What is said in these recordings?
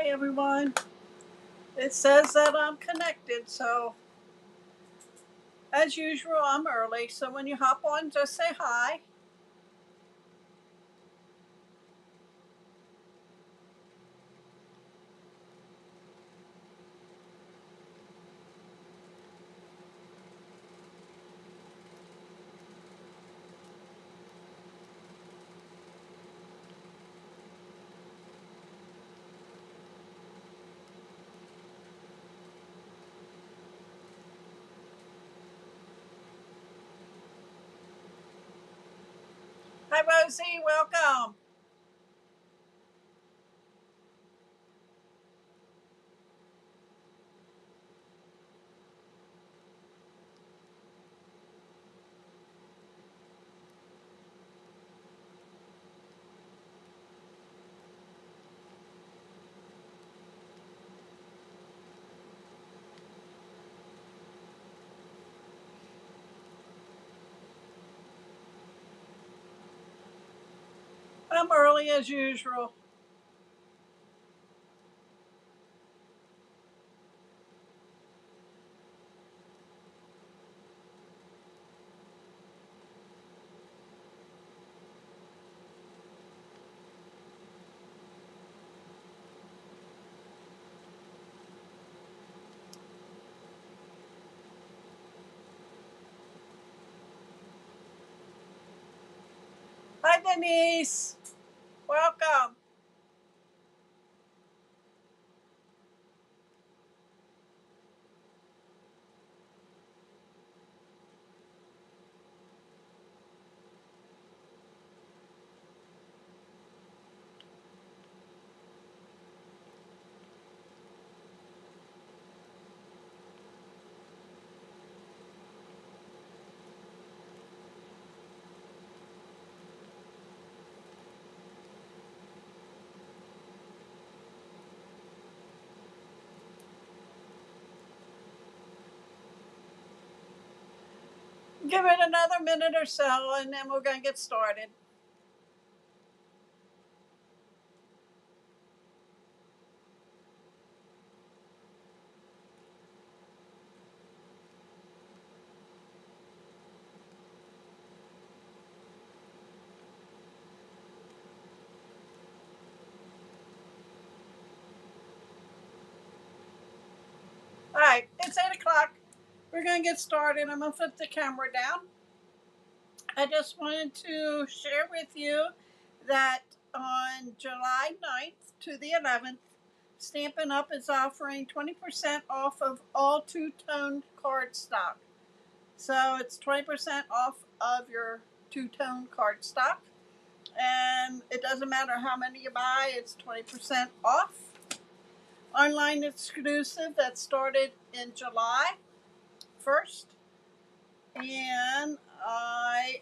Hi everyone. It says that I'm connected, so as usual, I'm early. So when you hop on, just say hi. Hi Rosie, welcome. I'm early as usual. Hi Denise, welcome. Give it another minute or so, and then we're gonna get started. All right, it's 8 o'clock. We're gonna get started. I'm gonna flip the camera down. I just wanted to share with you that on July 9th to the 11th, Stampin' Up! Is offering 20% off of all two-tone cardstock. So it's 20% off of your two-tone cardstock. And it doesn't matter how many you buy, it's 20% off. Online exclusive that started in July 1st. And I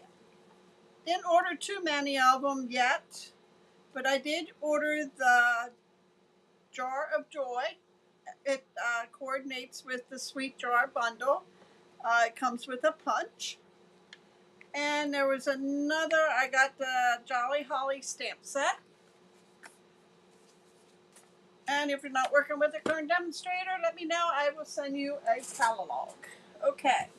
didn't order too many of them yet, but I did order the Jar of Joy. It coordinates with the Sweet Jar bundle. It comes with a punch. And there was another, I got the Jolly Holly stamp set. And if you're not working with a current demonstrator, let me know. I will send you a catalog. Okay.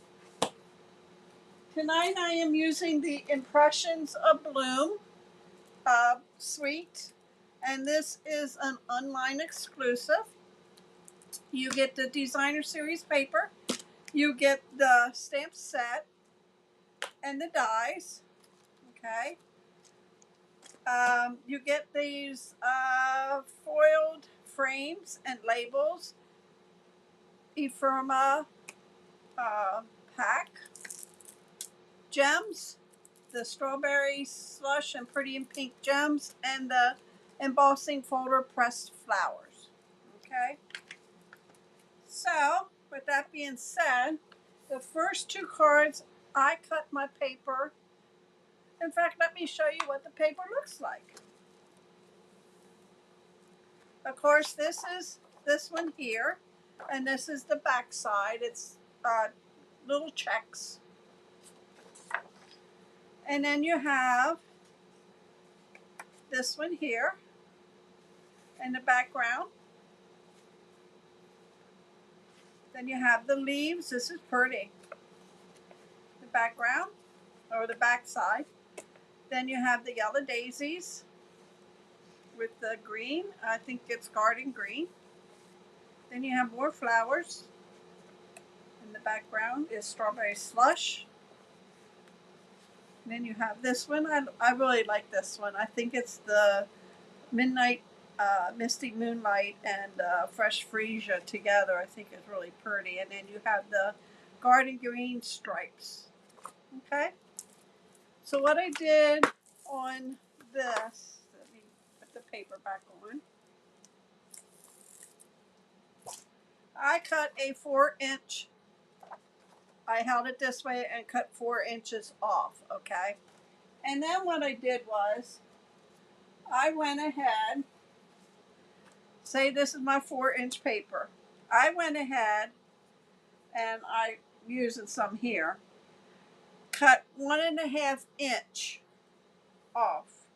Tonight I am using the Impressions of Bloom suite. And this is an online exclusive. You get the designer series paper, you get the stamp set and the dies. Okay. You get these foiled frames and labels, ephemera pack, gems, the strawberry slush and pretty in pink gems, and the embossing folder pressed flowers. Okay. So, with that being said, the first two cards, I cut my paper. In fact, let me show you what the paper looks like. Of course, this is this one here, and this is the back side. It's little checks. And then you have this one here in the background. Then you have the leaves. This is pretty. The background or the back side. Then you have the yellow daisies with the green. I think it's garden green. Then you have more flowers. In the background is strawberry slush. And then you have this one. I really like this one. I think it's the midnight misty moonlight and fresh freesia together. I think is really pretty. And then you have the garden green stripes. Okay. So what I did on this, let me put the paper back on. I cut a 4-inch. I held it this way and cut 4 inches off. Okay. And then what I did was I went ahead. Say this is my 4-inch paper. I went ahead and I using some here. Cut 1.5 inch off.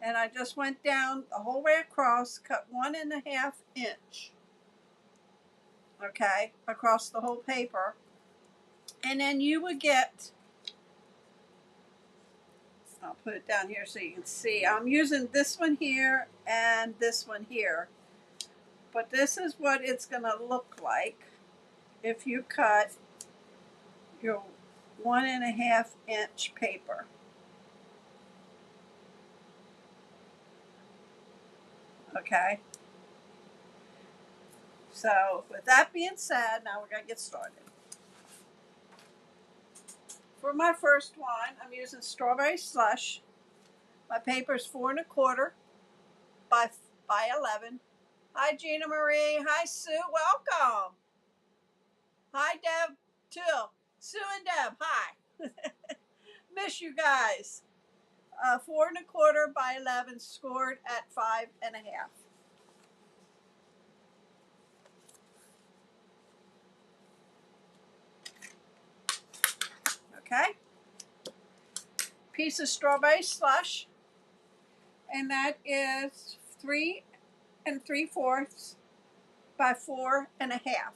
And I just went down the whole way across, cut 1.5 inch. Okay, across the whole paper. And then you would get, I'll put it down here so you can see. I'm using this one here and this one here. But this is what it's going to look like if you cut your 1.5 inch paper. Okay. So with that being said, now we're going to get started. For my first one, I'm using strawberry slush. My paper is 4.25 by 11. Hi Gina Marie. Hi Sue. Welcome. Hi Deb too. Sue and Deb. Hi. Miss you guys. 4.25 by 11, scored at 5.5. Okay. Piece of strawberry slush, and that is 3 3/4 by 4.5.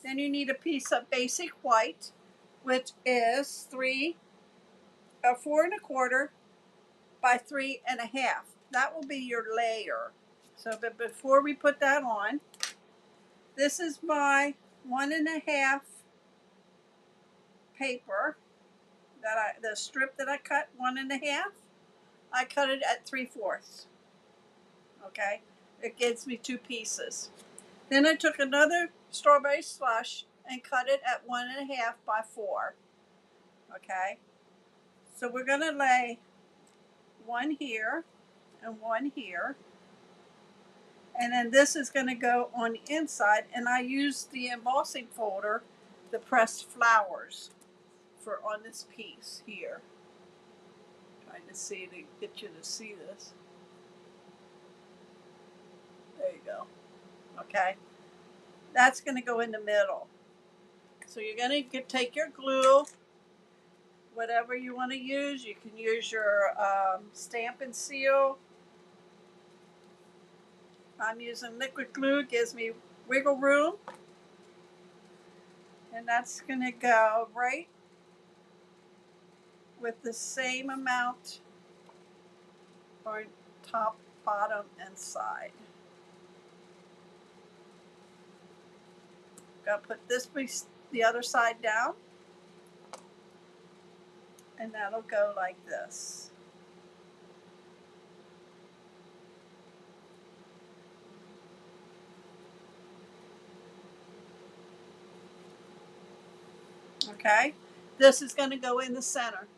Then you need a piece of basic white, which is 4.25 by 3.5. That will be your layer. So, but before we put that on, this is my 1.5 paper the strip that I cut 1.5. I cut it at 3/4. Okay, it gives me 2 pieces. Then I took another strawberry slush and cut it at 1.5 by 4. Okay, so we're gonna lay one here and one here, and then this is gonna go on the inside. And I used the embossing folder, the pressed flowers, for on this piece here. Trying to see to get you to see this. There you go. Okay, that's going to go in the middle. So you're going to take your glue, whatever you want to use. You can use your stamp and seal. I'm using liquid glue. It gives me wiggle room. And that's going to go right with the same amount on top, bottom, and side. Got to put this piece, the other side down. And that'll go like this. Okay, this is going to go in the center.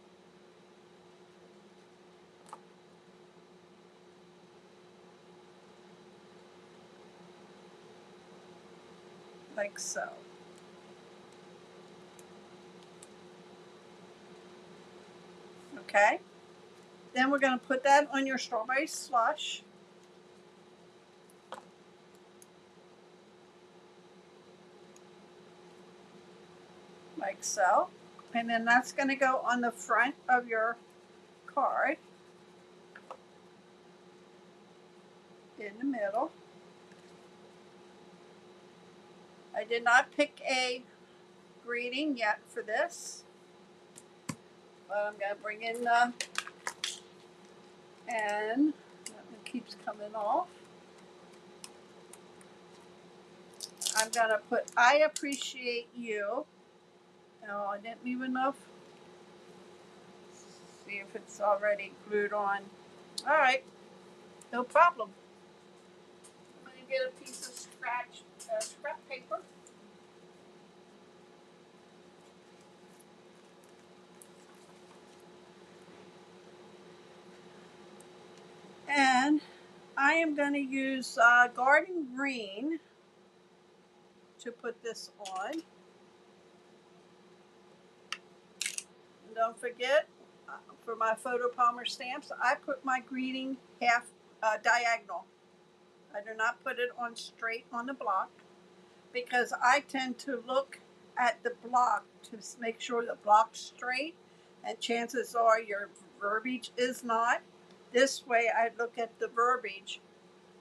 Like so. Okay, then we're going to put that on your strawberry slush. Like so. And then that's going to go on the front of your card. In the middle. I did not pick a greeting yet for this, but I'm going to bring in the, and that one keeps coming off. I'm going to put I appreciate you. Oh, I didn't leave enough. See if it's already glued on. All right, no problem. I'm going to get a piece of scrap paper. And I am going to use garden green to put this on. And don't forget, for my photo Palmer stamps, I put my greeting half diagonal. I do not put it on straight on the block because I tend to look at the block to make sure the block's straight, and chances are your verbiage is not. This way I look at the verbiage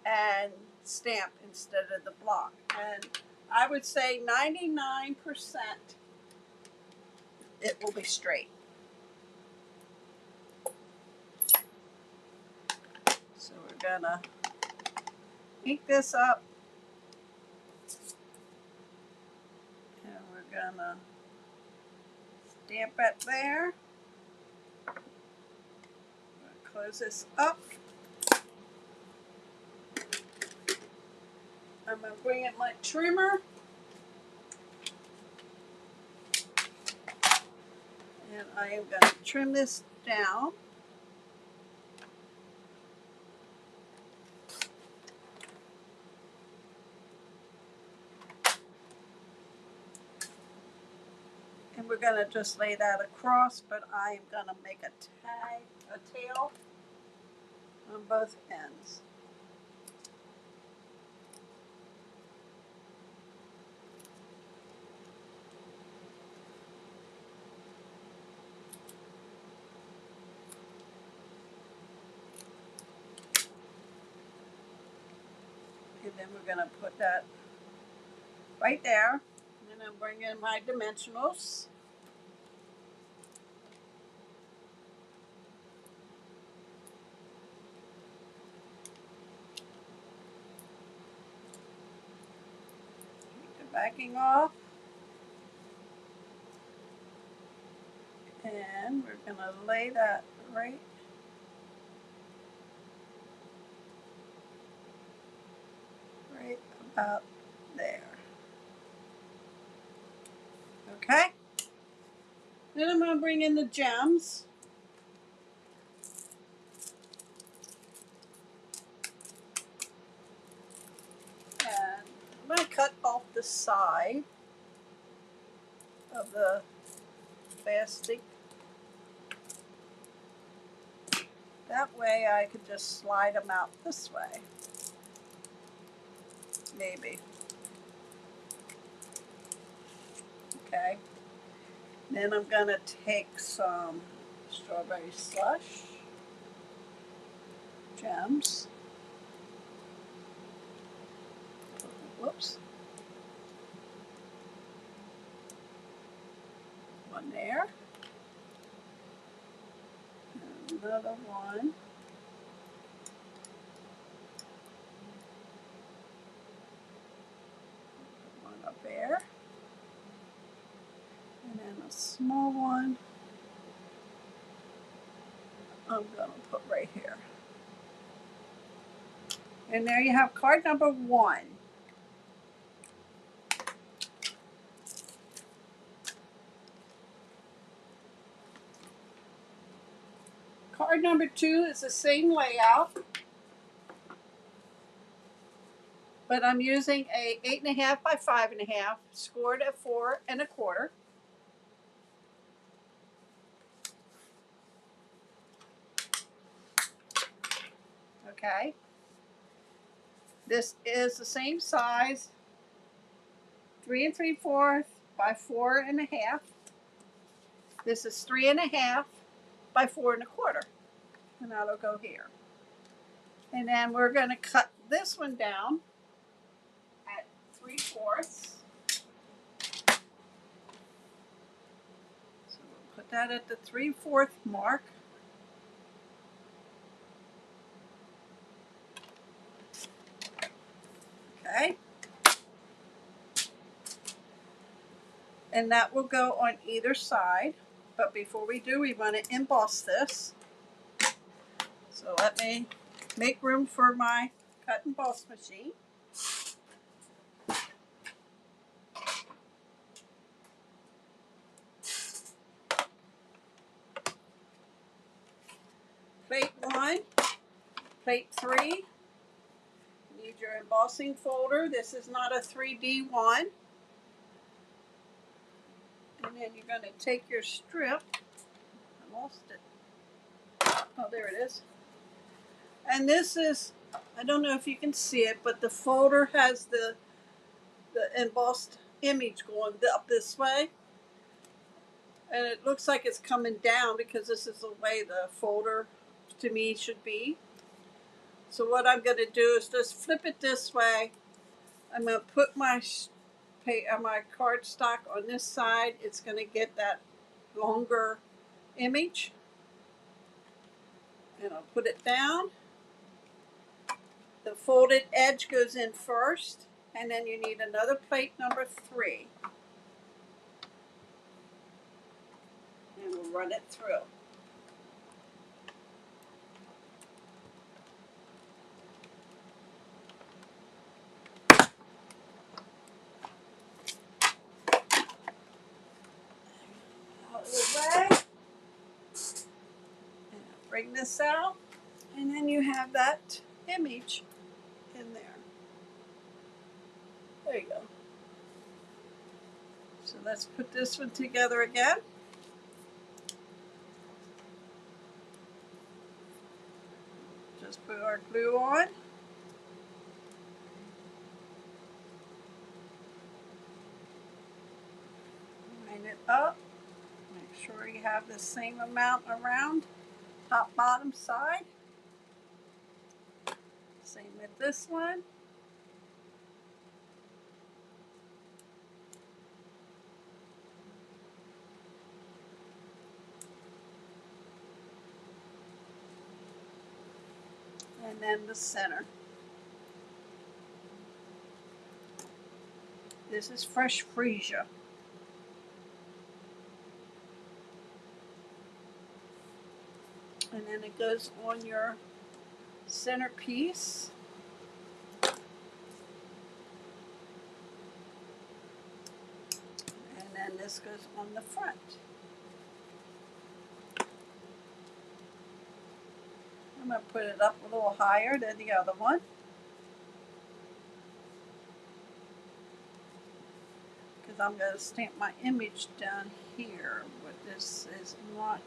and stamp instead of the block. And I would say 99% it will be straight. So we're gonna ink this up, and we're gonna stamp it there. Close this up. I'm gonna bring in my trimmer, and I am gonna trim this down. And we're gonna just lay that across, but I am gonna make a tail on both ends. And then we're gonna put that right there. And I'm bringing in my dimensionals. Take the backing off. And we're gonna lay that right about there. Okay? Then I'm gonna bring in the gems. And I'm gonna cut off the side of the plastic. That way I could just slide them out this way. Maybe. Okay. Then I'm gonna take some strawberry slush gems. Whoops. One there. And another one. One up there. And then a small one I'm gonna put right here. And there you have card number 1. Card number 2 is the same layout, but I'm using a 8.5 by 5.5, scored at 4 1/4. Okay. This is the same size, 3 3/4 by 4 1/2. This is 3 1/2 by 4 1/4, and that'll go here. And then we're going to cut this one down at 3/4. put that at the 3/4 mark. Okay. And that will go on either side. But before we do, we want to emboss this. So let me make room for my cut and emboss machine. Plate 1, plate 3. You need your embossing folder. This is not a 3D one. And then you're going to take your strip. I lost it. Oh, there it is. And this is, I don't know if you can see it, but the folder has the embossed image going up this way. And it looks like it's coming down because this is the way the folder to me should be. So what I'm going to do is just flip it this way. I'm going to put my cardstock on this side. It's going to get that longer image. And I'll put it down. The folded edge goes in first, and then you need another plate number 3. And we'll run it through. Out of the way. And bring this out, and then you have that image in there. There you go. So let's put this one together again. Just put our glue on. Line it up. Make sure you have the same amount around top, bottom, side. Same with this one. And then the center. This is fresh freesia. And then it goes on your centerpiece. And then this goes on the front. I'm going to put it up a little higher than the other one. Because I'm going to stamp my image down here, but this is not.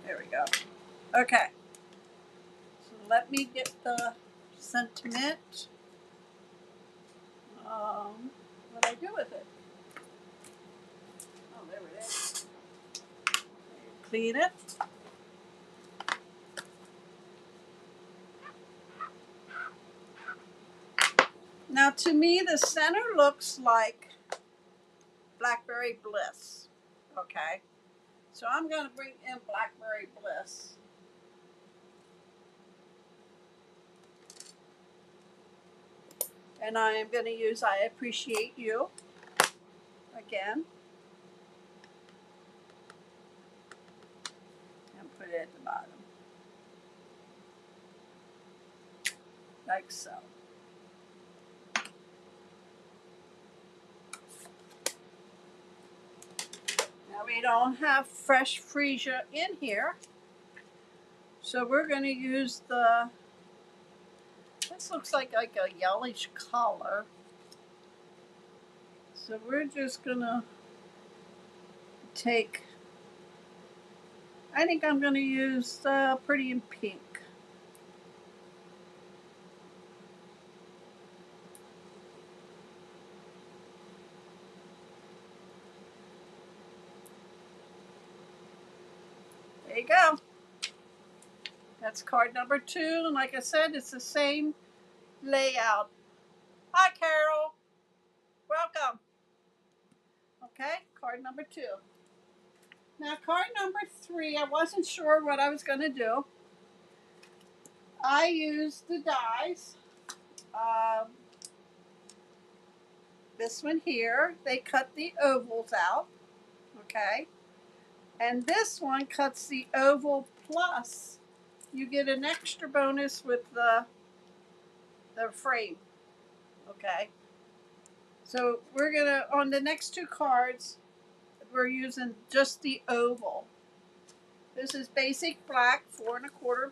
There we go. Okay. So let me get the sentiment. What do I do with it? Oh, there it is. Clean it. Now to me the center looks like Blackberry Bliss. Okay. So I'm going to bring in Blackberry Bliss. And I am going to use I Appreciate You again. And put it at the bottom. Like so. Now we don't have fresh freesia in here. So we're going to use this looks like a yellowish color. So we're just going to take, I think I'm going to use Pretty in Pink. There you go. That's card number 2. And like I said, it's the same layout. Hi, Carol. Welcome. card number 2. Now card number 3, I wasn't sure what I was going to do. I used the dies. This one here, they cut the ovals out, okay? And this one cuts the oval plus you get an extra bonus with the frame, okay? So we're gonna, on the next 2 cards, we're using just the oval. This is basic black, 4 1/4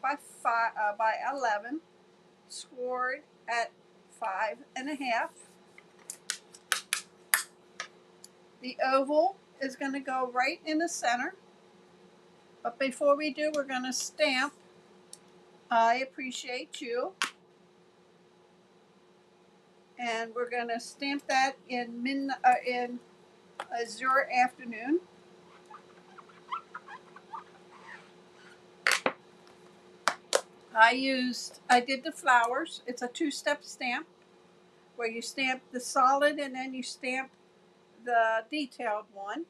by 11, scored at 5 1/2. The oval is going to go right in the center. But before we do, we're going to stamp I appreciate you. And we're going to stamp that in Azure Afternoon. I did the flowers. It's a 2-step stamp where you stamp the solid and then you stamp the detailed one.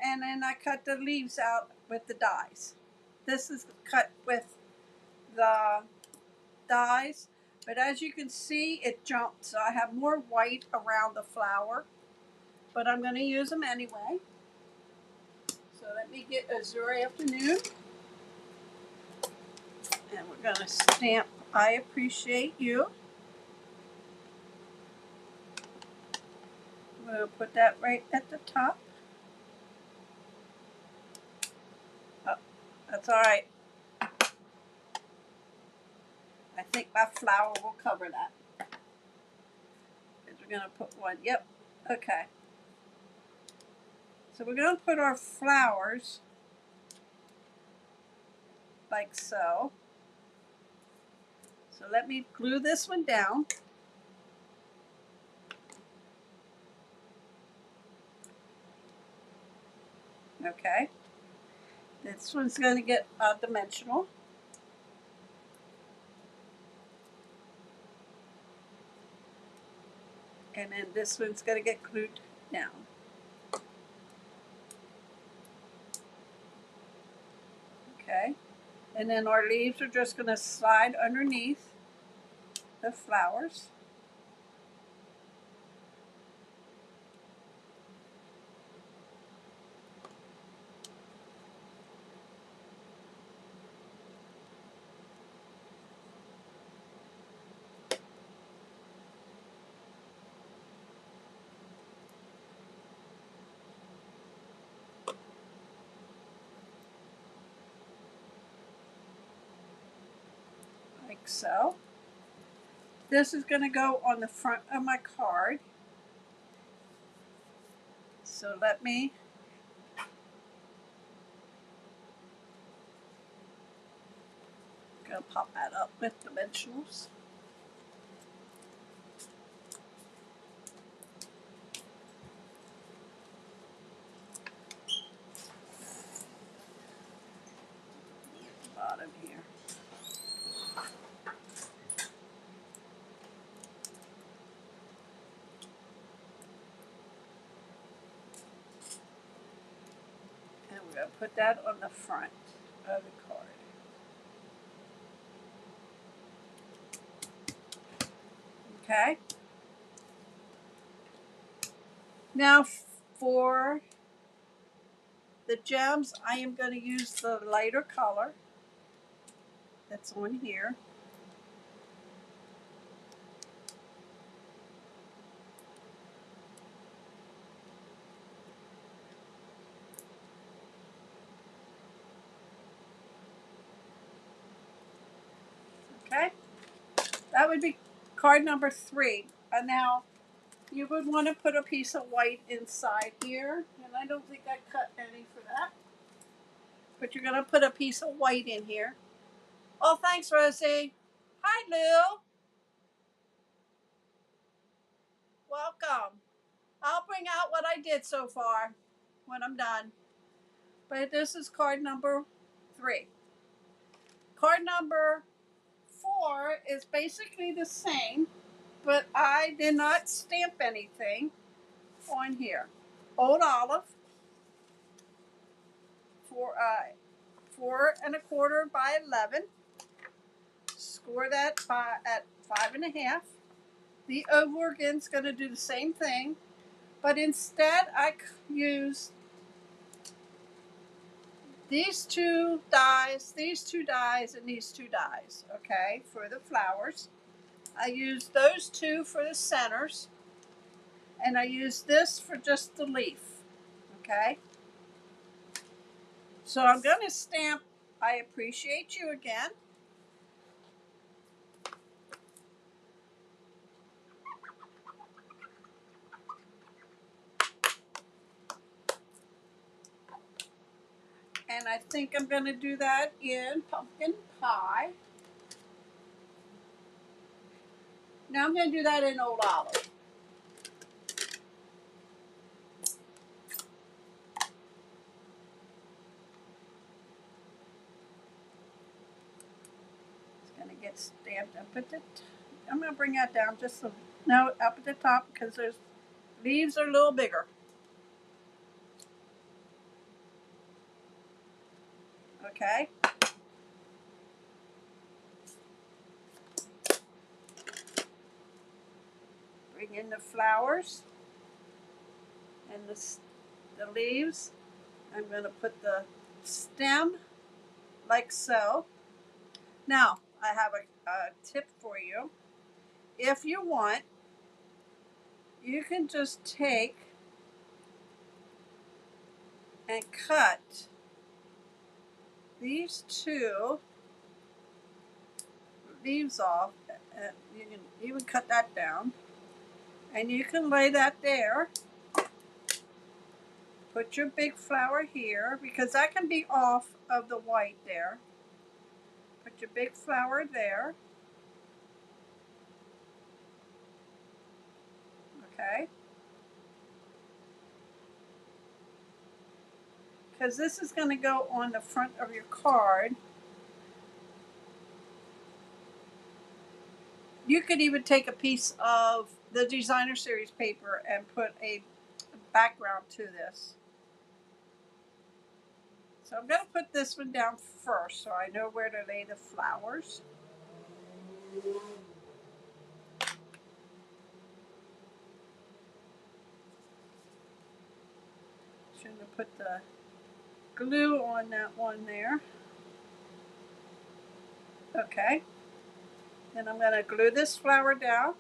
And then I cut the leaves out with the dies. This is cut with the dies, but as you can see, it jumped. So I have more white around the flower, but I'm going to use them anyway. So let me get Azure Afternoon. And we're going to stamp I appreciate you. We'll put that right at the top. Oh, that's all right. I think my flower will cover that. We're going to put one. Yep. Okay. So we're going to put our flowers like so. So let me glue this one down. Okay. This one's going to get dimensional. And then this one's going to get glued down. Okay. And then our leaves are just going to slide underneath the flowers. Like so. This is going to go on the front of my card. So let me go pop that up with dimensionals. Bottom here. And we're going to put that on the front of the card. Okay. Now for the gems, I am going to use the lighter color that's on here. Okay. That would be card number 3. And now you would want to put a piece of white inside here. And I don't think I cut any for that. But you're going to put a piece of white in here. Oh, thanks, Rosie. Hi, Lou. Welcome. I'll bring out what I did so far when I'm done. But this is card number 3. Card number 4 is basically the same, but I did not stamp anything on here. Old Olive, 4¼ by 11. Score that at 5½. The oval again is going to do the same thing, but instead I use these two dies, and these two dies, okay, for the flowers. I use those two for the centers, and I use this for just the leaf, okay? So I'm going to stamp I appreciate you again. And I think I'm going to do that in pumpkin pie. Now I'm going to do that in Old Olive. It's going to get stamped up at the I'm going to bring that down just a no, up at the top because there's leaves are a little bigger. Okay. Bring in the flowers and the leaves. I'm going to put the stem like so. Now, I have a tip for you. If you want, you can just take and cut these two leaves off. You can even cut that down. And you can lay that there. Put your big flower here because that can be off of the white there. Put your big flower there. Okay. Because this is going to go on the front of your card. You could even take a piece of the designer series paper and put a background to this. So I'm going to put this one down first so I know where to lay the flowers. Shouldn't have put the glue on that one there. Okay. Then I'm going to glue this flower down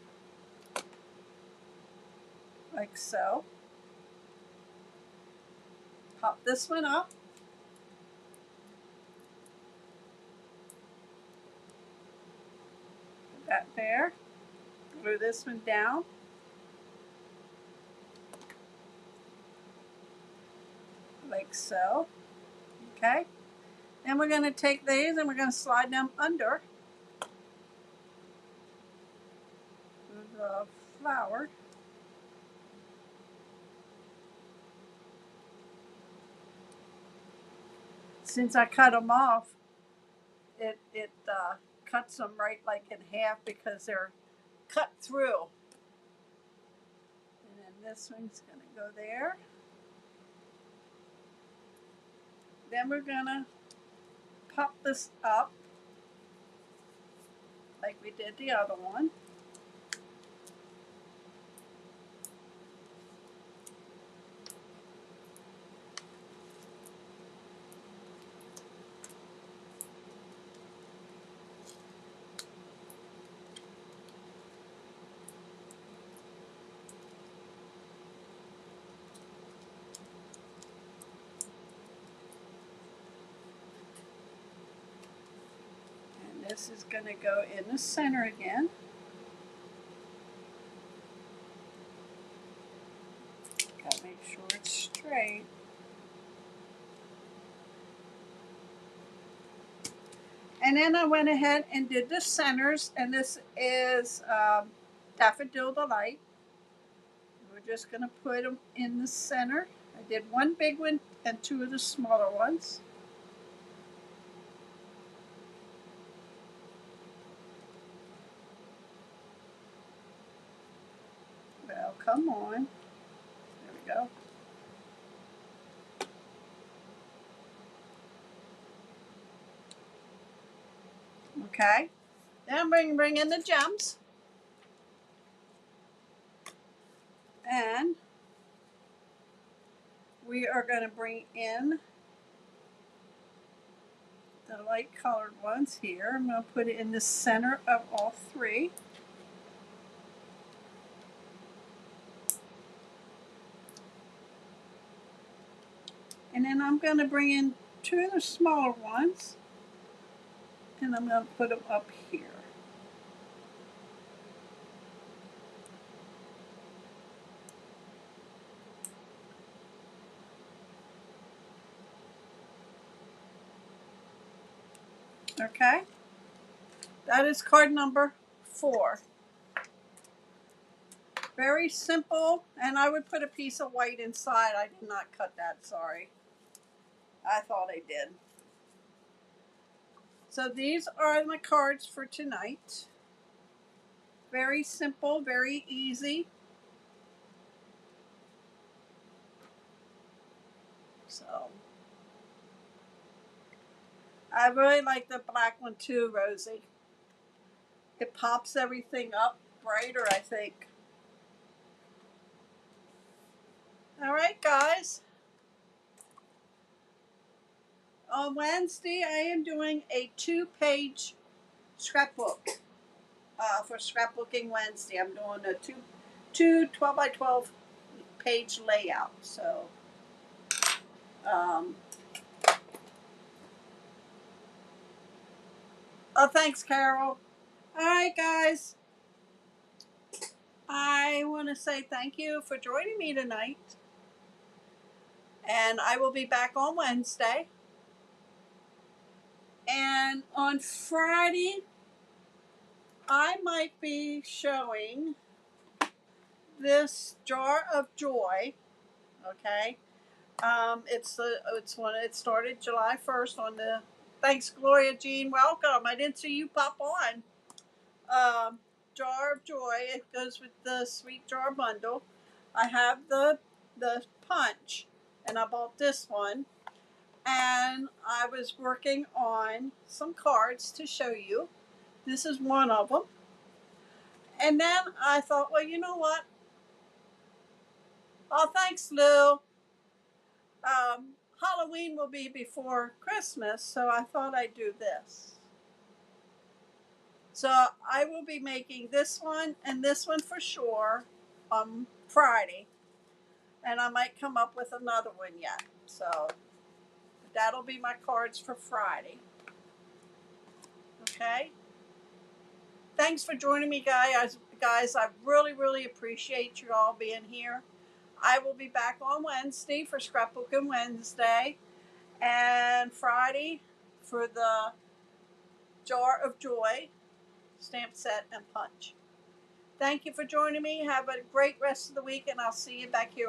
like so. Pop this one up. Put that there. Glue this one down. Like so. Okay. Then we're going to take these and we're going to slide them under the flower. Since I cut them off, it cuts them right like in half because they're cut through. And then this one's going to go there. Then we're going to pop this up like we did the other one. And this is going to go in the center again. Got to make sure it's straight. And then I went ahead and did the centers, and this is Daffodil Delight. We're just going to put them in the center. I did one big one and two of the smaller ones. Well, come on. There we go. Okay. Then bring in the gems. And we are going to bring in the light colored ones here. I'm going to put it in the center of all three. And then I'm going to bring in two of the smaller ones, and I'm going to put them up here. Okay, that is card number 4. Very simple, and I would put a piece of white inside. I did not cut that, sorry. I thought I did. So these are my cards for tonight. Very simple, very easy. So I really like the black one too, Rosie. It pops everything up brighter, I think. All right, guys. On Wednesday, I am doing a 2-page scrapbook for Scrapbooking Wednesday. I'm doing a two 12 by 12 page layout. So, oh, thanks, Carol. All right, guys. I want to say thank you for joining me tonight. And I will be back on Wednesday. And on Friday, I might be showing this Jar of Joy. Okay. It started July 1st on the. Thanks, Gloria Jean. Welcome. I didn't see you pop on. Jar of Joy. It goes with the Sweet Jar bundle. I have the punch, and I bought this one. And I was working on some cards to show you. This is one of them. And then I thought, well, you know what? Oh, thanks, Lou. Halloween will be before Christmas, so I thought I'd do this. So I will be making this one and this one for sure on Friday. And I might come up with another one yet. So that'll be my cards for Friday. Okay? Thanks for joining me, guys. I really, really appreciate you all being here. I will be back on Wednesday for Scrapbooking Wednesday, and Friday for the Jar of Joy stamp set and punch. Thank you for joining me. Have a great rest of the week, and I'll see you back here.